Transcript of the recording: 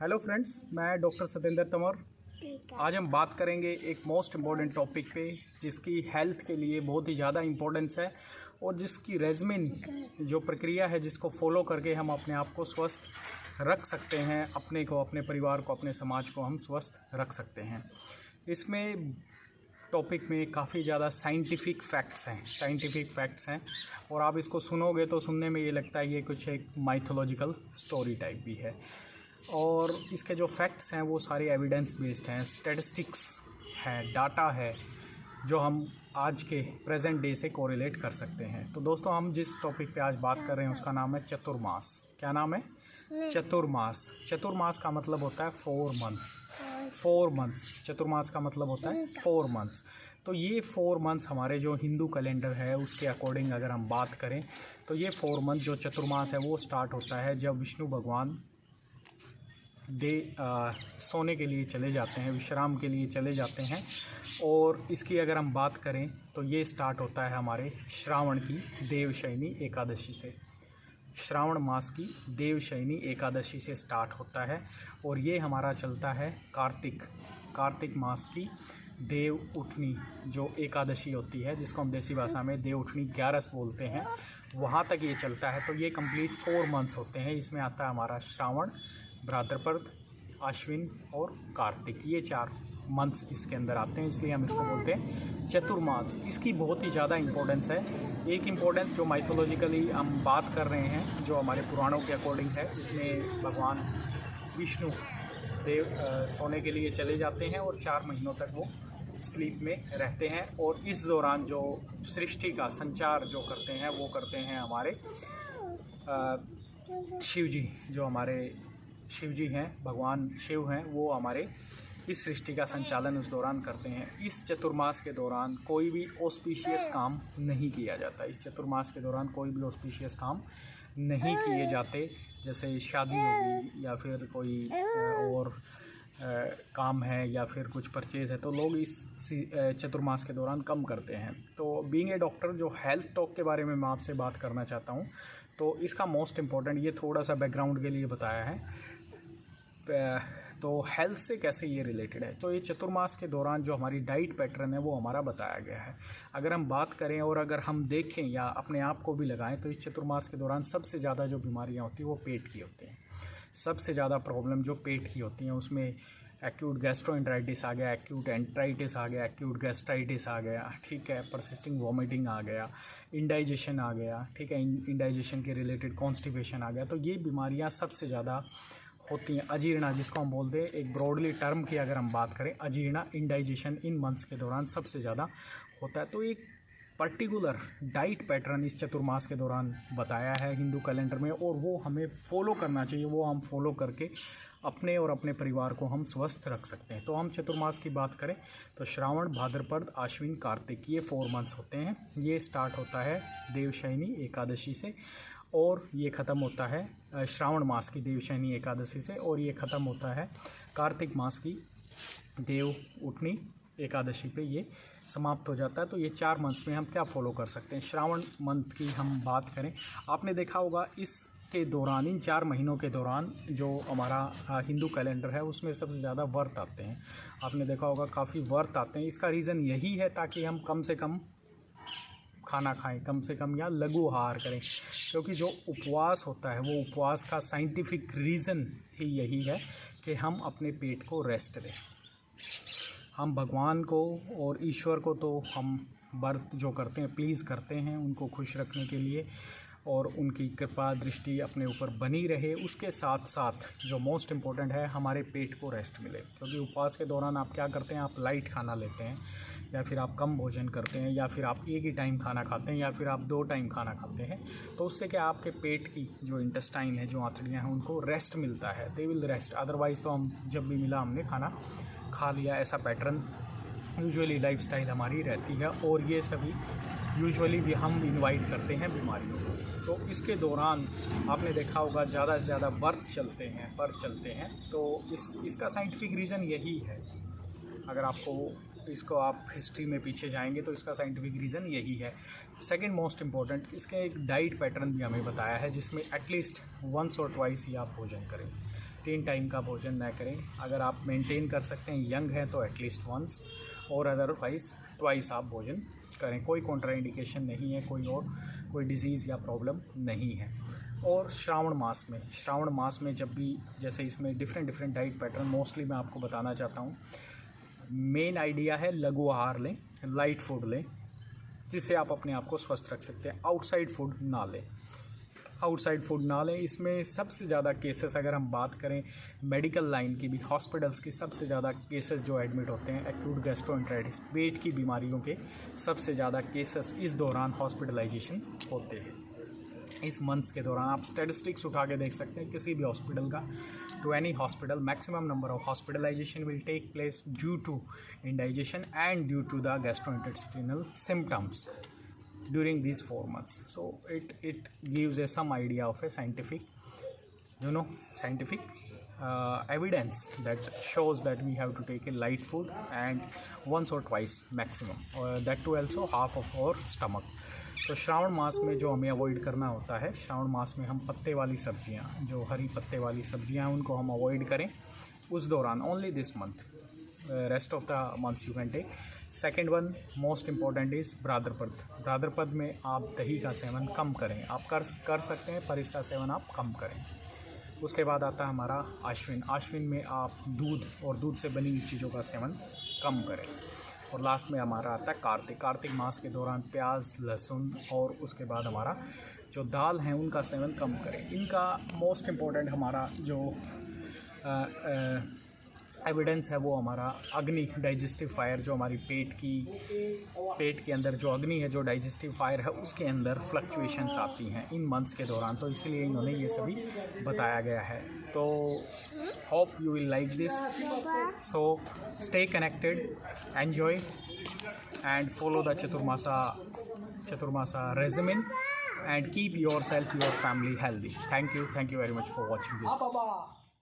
Hello friends, मैं doctor Satendra Tanwar. आज हम बात करेंगे एक मोस्ट इम्पॉर्टेंट टॉपिक पे जिसकी हेल्थ के लिए बहुत ही ज़्यादा इम्पोर्टेंस है और जिसकी रेजमिन जो प्रक्रिया है जिसको फॉलो करके हम अपने आप को स्वस्थ रख सकते हैं, अपने को, अपने परिवार को, अपने समाज को हम स्वस्थ रख सकते हैं। इसमें टॉपिक में काफ़ी ज़्यादा साइंटिफिक फैक्ट्स हैं और आप इसको सुनोगे तो सुनने में ये लगता है ये कुछ एक माइथोलॉजिकल स्टोरी टाइप भी है। और इसके जो फैक्ट्स हैं वो सारे एविडेंस बेस्ड हैं, स्टैटिस्टिक्स है, डाटा है जो हम आज के प्रेजेंट डे से कोरिलेट कर सकते हैं। तो दोस्तों, हम जिस टॉपिक पे आज बात कर रहे हैं उसका नाम है चतुर्मास। क्या नाम है? चतुर्मास। चतुर्मास का मतलब होता है 4 मंथ्स। चतुर्मास का मतलब होता है 4 मंथ्स। तो ये 4 मंथ्स हमारे जो हिंदू कैलेंडर है उसके अकॉर्डिंग अगर हम बात करें तो ये 4 मंथ जो चतुर्मास है वो स्टार्ट होता है जब विष्णु भगवान सोने के लिए चले जाते हैं, विश्राम के लिए चले जाते हैं। और इसकी अगर हम बात करें तो ये स्टार्ट होता है हमारे श्रावण की देवशयनी एकादशी से। श्रावण मास की देवशयनी एकादशी से स्टार्ट होता है और ये हमारा चलता है कार्तिक मास की देव उठनी जो एकादशी होती है, जिसको हम देसी भाषा में देव उठनी 11 बोलते हैं, वहाँ तक ये चलता है। तो ये कंप्लीट 4 मंथ्स होते हैं। इसमें आता है हमारा श्रावण, भाद्रपद, आश्विन और कार्तिक। ये 4 मंथ्स इसके अंदर आते हैं, इसलिए हम इसको बोलते हैं चतुर्मास। इसकी बहुत ही ज़्यादा इम्पोर्टेंस है। एक इम्पोर्टेंस जो माइथोलॉजिकली हम बात कर रहे हैं, जो हमारे पुराणों के अकॉर्डिंग है, इसमें भगवान विष्णु देव सोने के लिए चले जाते हैं और 4 महीनों तक वो स्लीप में रहते हैं। और इस दौरान जो सृष्टि का संचार जो करते हैं वो करते हैं हमारे शिव जी। जो हमारे शिव जी हैं, भगवान शिव हैं, वो हमारे इस सृष्टि का संचालन उस दौरान करते हैं। इस चतुर्मास के दौरान कोई भी ऑस्पिशियस काम नहीं किया जाता। इस चतुर्मास के दौरान कोई भी ऑस्पिशियस काम नहीं किए जाते, जैसे शादी होगी या फिर कोई और काम है या फिर कुछ परचेज़ है, तो लोग इस चतुर्मास के दौरान कम करते हैं। तो बीइंग ए डॉक्टर, जो हेल्थ टॉक के बारे में मैं आपसे बात करना चाहता हूँ, तो इसका मोस्ट इम्पॉर्टेंट ये थोड़ा सा बैकग्राउंड के लिए बताया है। तो हेल्थ से कैसे ये रिलेटेड है, तो ये चतुर्मास के दौरान जो हमारी डाइट पैटर्न है वो हमारा बताया गया है। अगर हम बात करें और अगर हम देखें या अपने आप को भी लगाएं तो इस चतुर्मास के दौरान सबसे ज़्यादा जो बीमारियां होती हैं वो पेट की होती हैं। सबसे ज़्यादा प्रॉब्लम जो पेट की होती हैं उसमें एक्यूट गैस्ट्रोएंटराइटिस आ गया, एक्यूट एंट्राइटिस आ गया, एक्यूट गैस्ट्राइटिस आ गया, ठीक है, परसिस्टिंग वॉमिटिंग आ गया, इंडाइजेशन आ गया, ठीक है, इंडाइजेशन के रिलेटेड कॉन्स्टिपेशन आ गया। तो ये बीमारियां सबसे ज़्यादा होती हैं। अजीर्णा जिसको हम बोलते हैं, एक ब्रॉडली टर्म की अगर हम बात करें, अजीर्णा, इंडाइजेशन इन मंथ्स के दौरान सबसे ज़्यादा होता है। तो एक पर्टिकुलर डाइट पैटर्न इस चतुर्मास के दौरान बताया है हिंदू कैलेंडर में और वो हमें फॉलो करना चाहिए। वो हम फॉलो करके अपने और अपने परिवार को हम स्वस्थ रख सकते हैं। तो हम चतुर्मास की बात करें तो श्रावण, भाद्रपद, आश्विन, कार्तिक, ये 4 मंथ्स होते हैं। ये स्टार्ट होता है देवशयनी एकादशी से और ये ख़त्म होता है श्रावण मास की देवशयनी एकादशी से, और ये ख़त्म होता है कार्तिक मास की देव उठनी एकादशी पे ये समाप्त हो जाता है। तो ये 4 मंथ्स में हम क्या फॉलो कर सकते हैं। श्रावण मंथ की हम बात करें, आपने देखा होगा इसके दौरान, इन 4 महीनों के दौरान जो हमारा हिंदू कैलेंडर है उसमें सबसे ज़्यादा व्रत आते हैं। आपने देखा होगा काफ़ी व्रत आते हैं। इसका रीज़न यही है ताकि हम कम से कम खाना खाएं, कम से कम, या लघु आहार करें, क्योंकि जो उपवास होता है वो उपवास का साइंटिफिक रीज़न ही यही है कि हम अपने पेट को रेस्ट दें। हम भगवान को और ईश्वर को तो हम व्रत जो करते हैं प्लीज़ करते हैं उनको खुश रखने के लिए और उनकी कृपा दृष्टि अपने ऊपर बनी रहे। उसके साथ साथ जो मोस्ट इम्पोर्टेंट है, हमारे पेट को रेस्ट मिले, क्योंकि उपवास के दौरान आप क्या करते हैं, आप लाइट खाना लेते हैं या फिर आप कम भोजन करते हैं या फिर आप एक ही टाइम खाना खाते हैं या फिर आप 2 टाइम खाना खाते हैं। तो उससे क्या आपके पेट की जो इंटेस्टाइन है, जो आंतड़ियाँ हैं, उनको रेस्ट मिलता है, दे विल रेस्ट। अदरवाइज़ तो हम जब भी मिला हमने खाना खा लिया, ऐसा पैटर्न यूजुअली लाइफस्टाइल हमारी रहती है और ये सभी यूजुअली भी हम इनवाइट करते हैं बीमारियों को। तो इसके दौरान आपने देखा होगा ज़्यादा से ज़्यादा व्रत चलते हैं। तो इसका साइंटिफिक रीज़न यही है। अगर इसको आप हिस्ट्री में पीछे जाएंगे तो इसका साइंटिफिक रीज़न यही है। सेकंड मोस्ट इम्पॉर्टेंट, इसके एक डाइट पैटर्न भी हमें बताया है जिसमें एटलीस्ट 1 और 2 ही आप भोजन करें। 3 टाइम का भोजन न करें। अगर आप मेंटेन कर सकते हैं, यंग हैं तो एटलीस्ट वंस, और अदरवाइज़ ट्वाइस आप भोजन करें। कोई कॉन्ट्राइंडिकेशन नहीं है, कोई डिज़ीज़ या प्रॉब्लम नहीं है। और श्रावण मास में जब भी, जैसे इसमें डिफरेंट डाइट पैटर्न मोस्टली मैं आपको बताना चाहता हूँ। मेन आइडिया है लघु आहार लें, लाइट फूड लें, जिससे आप अपने आप को स्वस्थ रख सकते हैं। आउटसाइड फूड ना लें। इसमें सबसे ज़्यादा केसेस अगर हम बात करें मेडिकल लाइन की भी, हॉस्पिटल्स की सबसे ज़्यादा केसेस जो एडमिट होते हैं एक्यूट गैस्ट्रोएंटेराइटिस, पेट की बीमारियों के सबसे ज़्यादा केसेस इस दौरान हॉस्पिटलाइजेशन होते हैं। इस मंथ्स के दौरान आप स्टैटिस्टिक्स उठा के देख सकते हैं किसी भी हॉस्पिटल का, to any hospital maximum number of hospitalisation will take place due to indigestion and due to the gastrointestinal symptoms during these 4 months. So it gives us some idea of a scientific evidence that shows that we have to take a light food and once or twice maximum, that too also half of our stomach. तो श्रावण मास में जो हमें avoid करना होता है, श्रावण मास में हम पत्ते वाली सब्जियां, जो हरी पत्ते वाली सब्जियां हैं, उनको हम अवॉइड करें उस दौरान। Only this month, rest of the months you can take. Second one most important is Bhadrapad में आप दही का सेवन कम करें। आप कर सकते हैं, पर इसका सेवन आप कम करें। उसके बाद आता है हमारा आश्विन में आप दूध और दूध से बनी हुई चीज़ों का सेवन कम करें। और लास्ट में हमारा आता है कार्तिक मास के दौरान प्याज, लहसुन और उसके बाद हमारा जो दाल हैं उनका सेवन कम करें। इनका मोस्ट इम्पॉर्टेंट हमारा जो एविडेंस है वो हमारा अग्नि, डाइजेस्टिव फायर, जो हमारी पेट के अंदर जो अग्नि है, जो डाइजेस्टिव फायर है, उसके अंदर फ्लक्चुएशंस आती हैं इन मंथ्स के दौरान। तो इसीलिए इन्होंने ये सभी बताया गया है। तो hope you will like this. So stay connected, enjoy and follow the Chaturmasa regimen and keep yourself, your family healthy. Thank you very much for watching this.